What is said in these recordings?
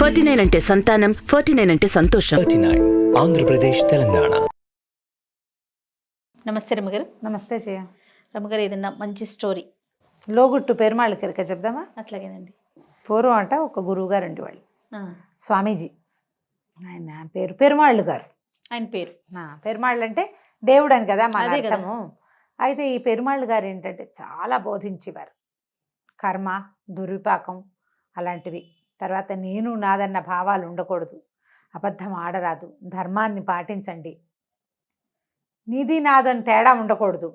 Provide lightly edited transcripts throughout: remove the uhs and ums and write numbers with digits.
49 అంటే సంతానం, 49 అంటే సంతోషం. 39 ఆంధ్రప్రదేశ్ తెలంగాణ. నమస్తే రమ్మగారు. నమస్తే జయ. రమ్మగారు, ఏదన్నా మంచి స్టోరీ లోగుట్టు పెరుమాళ్ళ కిరక చెప్దామా? అట్లాగేనండి. పూర్వం అంట ఒక గురువుగారు అండి, వాళ్ళు స్వామీజీ. ఆయన పేరు పెరుమాళ్ళు గారు. ఆయన పేరు పెరుమాళ్ళు అంటే దేవుడు అని కదా మన అదే కదా. అర్థము. అయితే ఈ పెరుమాళ్ళు గారు ఏంటంటే చాలా బోధించేవారు. కర్మ, దుర్విపాకం అలాంటివి. తర్వాత నేను నాదన్న భావాలు ఉండకూడదు, అబద్ధం ఆడరాదు, ధర్మాన్ని పాటించండి, నీది నాదని తేడా ఉండకూడదు,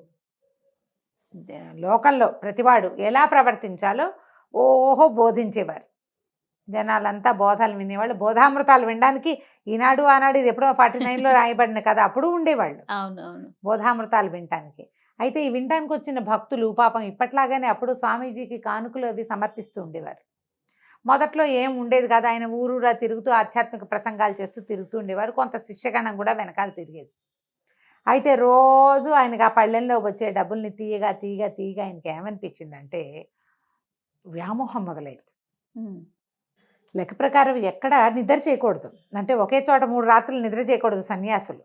లోకంలో ప్రతివాడు ఎలా ప్రవర్తించాలో ఓహో బోధించేవారు. జనాలంతా బోధాలు వినేవాళ్ళు. బోధామృతాలు వినడానికి ఈనాడు ఆనాడు ఇది ఎప్పుడో 49లో రాయబడిన కదా, అప్పుడు ఉండేవాళ్ళు అవును. బోధామృతాలు వినటానికి. అయితే ఈ వినటానికి వచ్చిన భక్తులు పాపం ఇప్పట్లాగానే అప్పుడు స్వామీజీకి కానుకలు అవి సమర్పిస్తూ ఉండేవారు. మొదట్లో ఏం ఉండేది కదా, ఆయన ఊరూరా తిరుగుతూ ఆధ్యాత్మిక ప్రసంగాలు చేస్తూ తిరుగుతూ ఉండేవారు. కొంత శిష్యగణం కూడా వెనకాల తిరిగేది. అయితే రోజు ఆయనకు ఆ పళ్ళెంలో వచ్చే డబ్బుల్ని తీయగా ఆయనకి ఏమనిపించిందంటే వ్యామోహం మొదలైంది. లెక్క ప్రకారం ఎక్కడ నిద్ర చేయకూడదు, అంటే ఒకే చోట 3 రాత్రులు నిద్ర చేయకూడదు సన్యాసులు.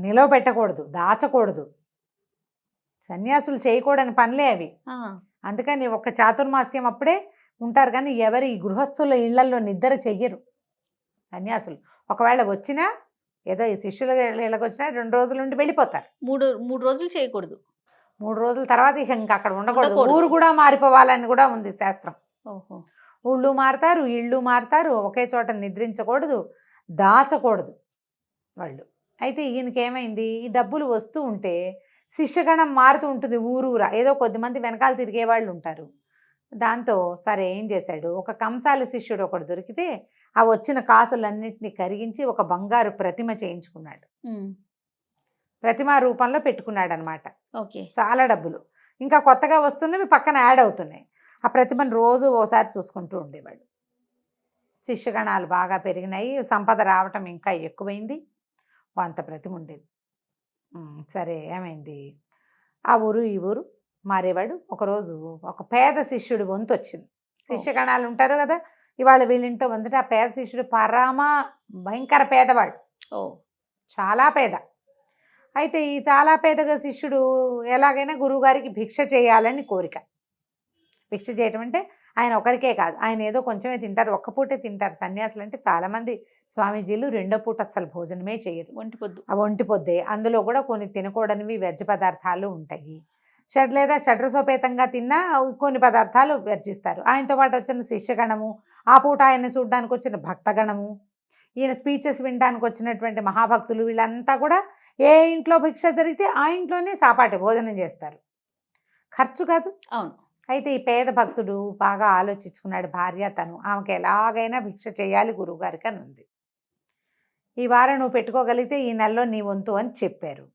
నిలవ పెట్టకూడదు, దాచకూడదు. సన్యాసులు చేయకూడని పనులే అవి. అందుకని ఒక చాతుర్మాస్యం అప్పుడే ఉంటారు, కానీ ఎవరి గృహస్థుల ఇళ్లలో నిద్ర చెయ్యరు సన్యాసులు. ఒకవేళ వచ్చినా ఏదో ఈ శిష్యుల ఇళ్ళకి వచ్చినా 2 రోజుల నుండి వెళ్ళిపోతారు. మూడు రోజులు చేయకూడదు. 3 రోజుల తర్వాత ఇంకా అక్కడ ఉండకూడదు. ఊరు కూడా మారిపోవాలని కూడా ఉంది శాస్త్రం. ఓహో. ఊళ్ళు మారుతారు, ఇళ్ళు మారుతారు, ఒకే చోట నిద్రించకూడదు, దాచకూడదు వాళ్ళు. అయితే ఈయనకి ఏమైంది, ఈ డబ్బులు వస్తూ ఉంటే శిష్యగణం మారుతూ ఉంటుంది ఊరూరా, ఏదో కొద్దిమంది వెనకాల తిరిగే వాళ్ళు ఉంటారు. దాంతో సరే ఏం చేశాడు, ఒక కంసాలి శిష్యుడు ఒకడు దొరికితే ఆ వచ్చిన కాసులన్నింటినీ కరిగించి ఒక బంగారు ప్రతిమ చేయించుకున్నాడు. ప్రతిమ రూపంలో పెట్టుకున్నాడు అనమాట. ఓకే. చాలా డబ్బులు ఇంకా కొత్తగా వస్తున్నవి పక్కన యాడ్ అవుతున్నాయి. ఆ ప్రతిమను రోజు ఓసారి చూసుకుంటూ ఉండేవాడు. శిష్యగణాలు బాగా పెరిగినాయి, సంపద రావటం ఇంకా ఎక్కువైంది. అంత ప్రతిమ ఉండేది. సరే ఏమైంది, ఆ ఊరు ఈ ఊరు మారేవాడు. ఒకరోజు ఒక పేద శిష్యుడు వంతు వచ్చింది. శిష్యగణాలు ఉంటారు కదా, ఇవాళ వీళ్ళింటో వందట ఆ పేద శిష్యుడు భయంకర పేదవాడు, చాలా పేద. అయితే ఈ చాలా పేదగా శిష్యుడు ఎలాగైనా గురువుగారికి భిక్ష చేయాలని కోరిక. భిక్ష చేయటం అంటే ఆయన ఒకరికే కాదు, ఆయన ఏదో కొంచెమే తింటారు, ఒక్క పూటే తింటారు. సన్యాసులు అంటే చాలామంది స్వామీజీలు 2వ పూట అస్సలు భోజనమే చేయరు, ఒంటి పొద్దే. అందులో కూడా కొన్ని తినకూడనివి వ్యర్థ పదార్థాలు ఉంటాయి. లేదా షడ్రసోపేతంగా తిన్నా కొన్ని పదార్థాలు వర్జిస్తారు. ఆయనతో పాటు వచ్చిన శిష్యగణము, ఆ పూట ఆయన చూడడానికి వచ్చిన భక్తగణము, ఈయన స్పీచెస్ వినడానికి వచ్చినటువంటి మహాభక్తులు, వీళ్ళంతా కూడా ఏ ఇంట్లో భిక్ష జరిగితే ఆ ఇంట్లోనే సాపాటి భోజనం చేస్తారు, ఖర్చు కాదు. అవును. అయితే ఈ పేద భక్తుడు బాగా ఆలోచించుకున్నాడు, భార్య తను, ఆమెకి ఎలాగైనా భిక్ష చేయాలి గురువుగారికి అని ఉంది. ఈ వారం నువ్వు పెట్టుకోగలిగితే ఈ నెలలో నీ వంతు అని చెప్పారు.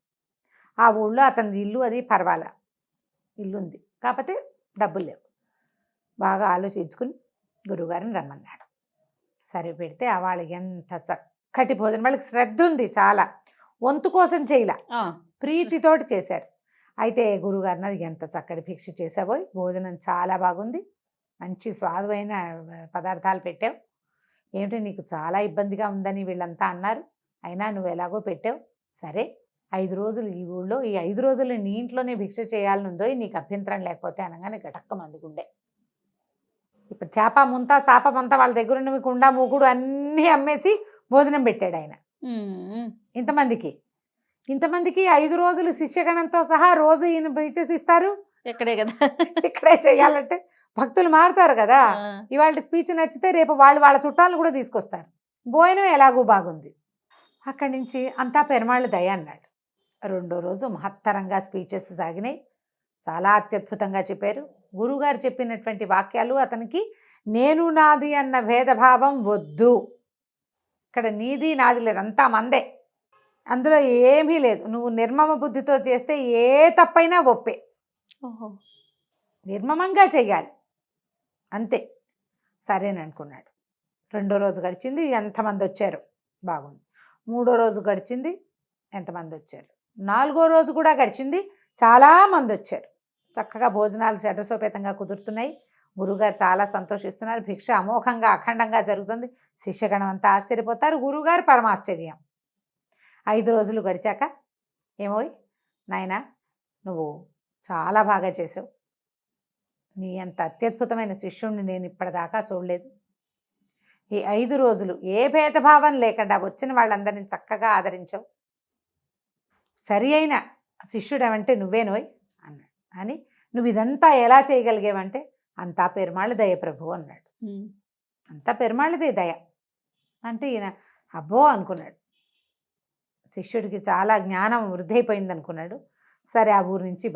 ఆ ఊళ్ళో అతని ఇల్లు అది పర్వాలా, ఇల్లు ఉంది, కాకపోతే డబ్బులు లేవు. బాగా ఆలోచించుకుని గురువుగారిని రమ్మన్నాడు. సరే పెడితే ఆ వాళ్ళకి ఎంత చక్కటి భోజనం, వాళ్ళకి శ్రద్ధ ఉంది చాలా, వంతు కోసం చేయలే, ప్రీతితోటి చేశారు. అయితే గురువుగారు అన్నారు, ఎంత చక్కటి భిక్ష చేసావో, భోజనం చాలా బాగుంది, మంచి స్వాదమైన పదార్థాలు పెట్టావు, ఏమిటో నీకు చాలా ఇబ్బందిగా ఉందని వీళ్ళంతా అన్నారు, అయినా నువ్వు ఎలాగో పెట్టావు. సరే 5 రోజులు ఈ ఊళ్ళో, ఈ 5 రోజులు నీ ఇంట్లోనే భిక్ష చేయాలనుందో, నీకు అభ్యంతరం లేకపోతే అనగానే గటక్క మందుకుండే. ఇప్పుడు చాప మంత వాళ్ళ దగ్గర ఉన్నవి కుండ మూకుడు అన్నీ అమ్మేసి భోజనం పెట్టాడు ఆయన. ఇంతమందికి 5 రోజులు శిష్యగణంతో సహా రోజు ఈయన భిక్ష ఇస్తారు. ఇక్కడే చేయాలంటే భక్తులు మారుతారు కదా. ఇవాళ స్పీచ్ నచ్చితే రేపు వాళ్ళ చుట్టాలను కూడా తీసుకొస్తారు. భోజనం ఎలాగూ బాగుంది. అక్కడి నుంచి అంతా పెరుమాళ్ళ దయ అన్నాడు. 2వ రోజు మహత్తరంగా స్పీచెస్ సాగినాయి, చాలా అత్యద్భుతంగా చెప్పారు. గురువుగారు చెప్పినటువంటి వాక్యాలు అతనికి నేను నాది అన్న భేదభావం వద్దు, ఇక్కడ నీది నాది లేదు, అంతా మందే, అందులో ఏమీ లేదు, నువ్వు నిర్మమ బుద్ధితో చేస్తే ఏ తప్పైనా ఒప్పే, నిర్మమంగా చెయ్యాలి అంతే. సరేననుకున్నాడు. 2వ రోజు గడిచింది, ఎంతమంది వచ్చారు, బాగుంది. 3వ రోజు గడిచింది, ఎంతమంది వచ్చారు. 4వ రోజు కూడా గడిచింది, చాలామంది వచ్చారు. చక్కగా భోజనాలు షడ్రసోపేతంగా కుదురుతున్నాయి. గురువుగారు చాలా సంతోషిస్తున్నారు. భిక్ష అమోఘంగా అఖండంగా జరుగుతుంది. శిష్యగణం అంతా ఆశ్చర్యపోతారు. గురువుగారు పరమాశ్చర్యం. 5 రోజులు గడిచాక, ఏమోయ్ నాయనా, నువ్వు చాలా బాగా చేసావు. నీ అంత అత్యద్భుతమైన శిష్యుణ్ణి నేను ఇప్పటిదాకా చూడలేదు. ఈ 5 రోజులు ఏ భేదభావం లేకుండా వచ్చిన వాళ్ళందరినీ చక్కగా ఆదరించావు. సరి అయిన శిష్యుడేమంటే నువ్వేనోయ్ అన్నాడు. అని నువ్వు ఇదంతా ఎలా చేయగలిగేవంటే అంతా పెరుమాళ్ళ దయ ప్రభు అన్నాడు. అంతా పెరుమాళ్ళదే దయ అంటే ఈయన అబ్బో అనుకున్నాడు. శిష్యుడికి చాలా జ్ఞానం వృద్ధి అయిపోయింది అనుకున్నాడు. సరే ఆ ఊరి నుంచి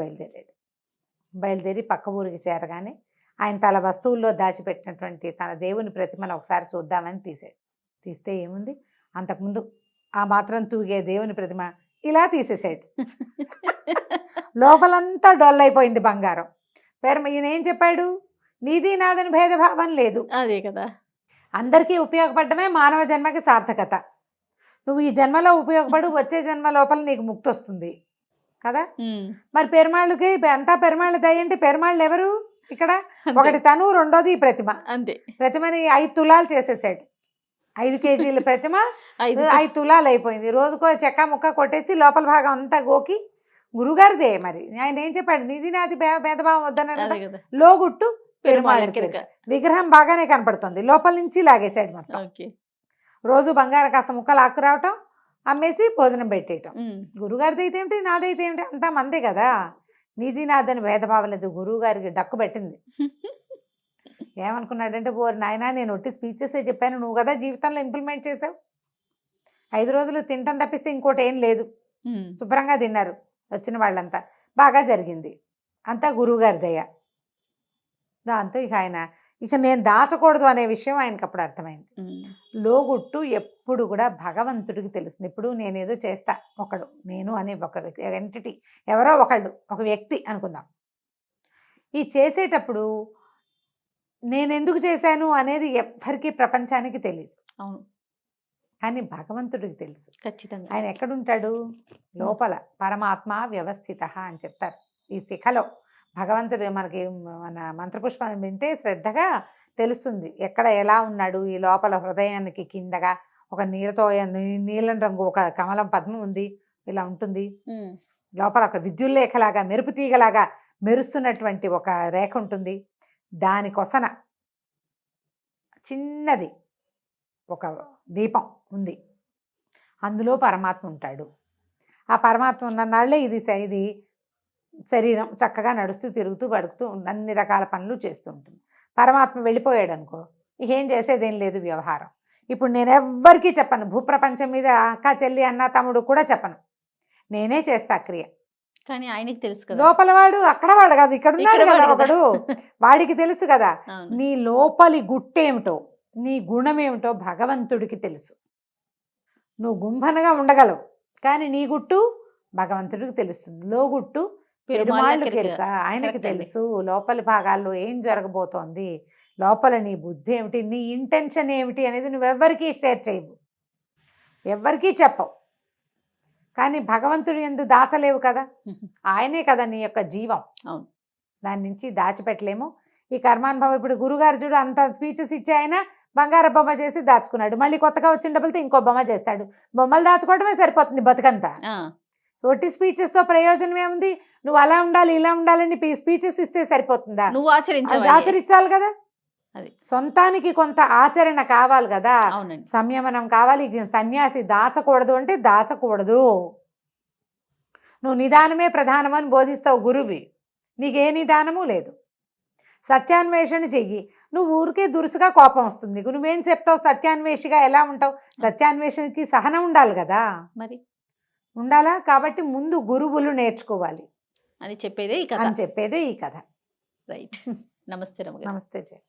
బయలుదేరి పక్క ఊరికి చేరగానే ఆయన తన వస్తువుల్లో దాచిపెట్టినటువంటి తన దేవుని ప్రతిమను ఒకసారి చూద్దామని తీస్తే ఏముంది, అంతకుముందు ఆ మాత్రం తూగే దేవుని ప్రతిమ ఇలా తీసేసాడు. లోపలంతా డొల్లైపోయింది బంగారం. ఈయన ఏం చెప్పాడు, నీది నాదని భేదభావం లేదు, అదే కదా, అందరికీ ఉపయోగపడమే మానవ జన్మకి సార్థకత. నువ్వు ఈ జన్మలో ఉపయోగపడు, వచ్చే జన్మ లోపల నీకు ముక్తి వస్తుంది కదా. మరి పెరుమాళ్ళకి అంతా పెరుమాళ్ళ దయ అంటే పెరుమాళ్ళు ఎవరు ఇక్కడ? ఒకటి తను, రెండోది ఈ ప్రతిమ. అంతే, ప్రతిమని 5 తులాలు చేసేసాడు. 5 కేజీల ప్రతిమ 5 తులాలు అయిపోయింది. రోజుకో చెక్క ముక్క కొట్టేసి లోపల భాగం అంతా గోకి గురుగారిదే. మరి ఆయన ఏం చెప్పాడు, నిధి నాది భేదభావం వద్దన్నాడు కదా. లోగుట్టు పెరుమాళ్ళ విగ్రహం బాగానే కనపడుతుంది, లోపల నుంచి లాగేశాడు మొత్తం. రోజు బంగారం కాస్త ముక్కలు ఆకు రావటం, అమ్మేసి భోజనం పెట్టేయటం. గురుగారిది అయితే ఏమిటి, నాదైతే ఏమిటి, అంతా మందే కదా. నీది నాదని భేదభావం లేదు. గురువు గారికి డక్కు పెట్టింది. ఏమనుకున్నాడంటే, ఓరి నాయనా, నేను ఒట్టి స్పీచెసే చెప్పాను, నువ్వు కదా జీవితంలో ఇంప్లిమెంట్ చేసావు. 5 రోజులు తింటాం తప్పిస్తే ఇంకోటి ఏం లేదు. శుభ్రంగా తిన్నారు వచ్చిన వాళ్ళంతా, బాగా జరిగింది. అంతా గురువుగారి దయ. దాంతో ఇక నేను దాచకూడదు అనే విషయం ఆయనకు అప్పుడు అర్థమైంది. లోగుట్టు ఎప్పుడు కూడా భగవంతుడికి తెలుస్తుంది. ఇప్పుడు నేనేదో చేస్తా, నేను అనే ఒక ఎంటిటీ, ఎవరో ఒక వ్యక్తి అనుకుందాం. ఈ చేసేటప్పుడు నేను ఎందుకు చేశాను అనేది ఎవ్వరికీ ప్రపంచానికి తెలియదు. అవును, కానీ భగవంతుడికి తెలుసు ఖచ్చితంగా. ఆయన ఎక్కడుంటాడు? లోపల పరమాత్మ వ్యవస్థిత అని చెప్తారు. ఈ శిఖలో భగవంతుడు మనకి మన మంత్రపుష్పం వింటే శ్రద్ధగా తెలుస్తుంది ఎక్కడ ఎలా ఉన్నాడు. ఈ లోపల హృదయానికి కిందగా ఒక నీలం రంగు ఒక కమలం పద్మం ఉంది, ఇలా ఉంటుంది. లోపల ఒక విద్యుల్లేఖలాగా మెరుపు తీగలాగా మెరుస్తున్నటువంటి ఒక రేఖ ఉంటుంది. దానికొసన చిన్నది ఒక దీపం ఉంది, అందులో పరమాత్మ ఉంటాడు. ఆ పరమాత్మ ఉన్న నాళ్ళే ఇది శరీరం చక్కగా నడుస్తూ తిరుగుతూ పడుతూ అన్ని రకాల పనులు చేస్తూ ఉంటుంది. పరమాత్మ వెళ్ళిపోయాడు అనుకో, ఏం చేసేదేం లేదు వ్యవహారం. ఇప్పుడు నేను ఎవ్వరికీ చెప్పను, భూప్రపంచం మీద అక్క చెల్లి అన్న తమ్ముడు కూడా చెప్పను, నేనే చేస్తా క్రియ. కానీ ఆయనకి తెలుసు కదా, లోపల వాడు అక్కడ వాడు కాదు, ఇక్కడ ఉన్నాడు కదా ఒకడు, వాడికి తెలుసు కదా నీ లోపలి గుట్టేమిటో, నీ గుణమేమిటో భగవంతుడికి తెలుసు. నువ్వు గుంభనగా ఉండగలవు, కానీ నీ గుట్టు భగవంతుడికి తెలుస్తుంది. లోగుట్టు పెరుమాళ్ళు కెరుక, ఆయనకి తెలుసు లోపలి భాగాల్లో ఏం జరగబోతోంది, లోపల నీ బుద్ధి ఏమిటి, నీ ఇంటెన్షన్ ఏమిటి అనేది నువ్వెవ్వరికీ షేర్ చేయవు, ఎవ్వరికీ చెప్పవు. కానీ భగవంతుడు యందు దాచలేవు కదా, ఆయనే కదా నీ యొక్క జీవం. అవును, దాని నుంచి దాచిపెట్టలేము. ఈ కర్మానుభవం ఇప్పుడు గురుగారు చూడు అంత స్పీచెస్ ఇచ్చే ఆయన బంగార బొమ్మ చేసి దాచుకున్నాడు, మళ్ళీ కొత్తగా వచ్చిన డబ్బులతో ఇంకో బొమ్మ చేస్తాడు. బొమ్మలు దాచుకోవడమే సరిపోతుంది బతుకంతా. ఒట్టి స్పీచెస్తో ప్రయోజనం ఏముంది? నువ్వు అలా ఉండాలి ఇలా ఉండాలని స్పీచెస్ ఇస్తే సరిపోతుందా? నువ్వు ఆచరించాలి కదా. సొంతానికి కొంత ఆచరణ కావాలి కదా, సంయమనం కావాలి. సన్యాసి దాచకూడదు అంటే దాచకూడదు. నువ్వు నిదానమే ప్రధానమని బోధిస్తావు గురువి, నీకే నిదానము లేదు. సత్యాన్వేషణ చెయ్యి. నువ్వు ఊరికే దురుసుగా కోపం వస్తుంది, నువ్వేం చెప్తావు? సత్యాన్వేషిగా ఎలా ఉంటావు? సత్యాన్వేషణకి సహనం ఉండాలి కదా, మరి ఉండాలా. కాబట్టి ముందు గురువులు నేర్చుకోవాలి అని చెప్పేదే ఈ కథ. రైట్. నమస్తే రమగారు. నమస్తే జయ.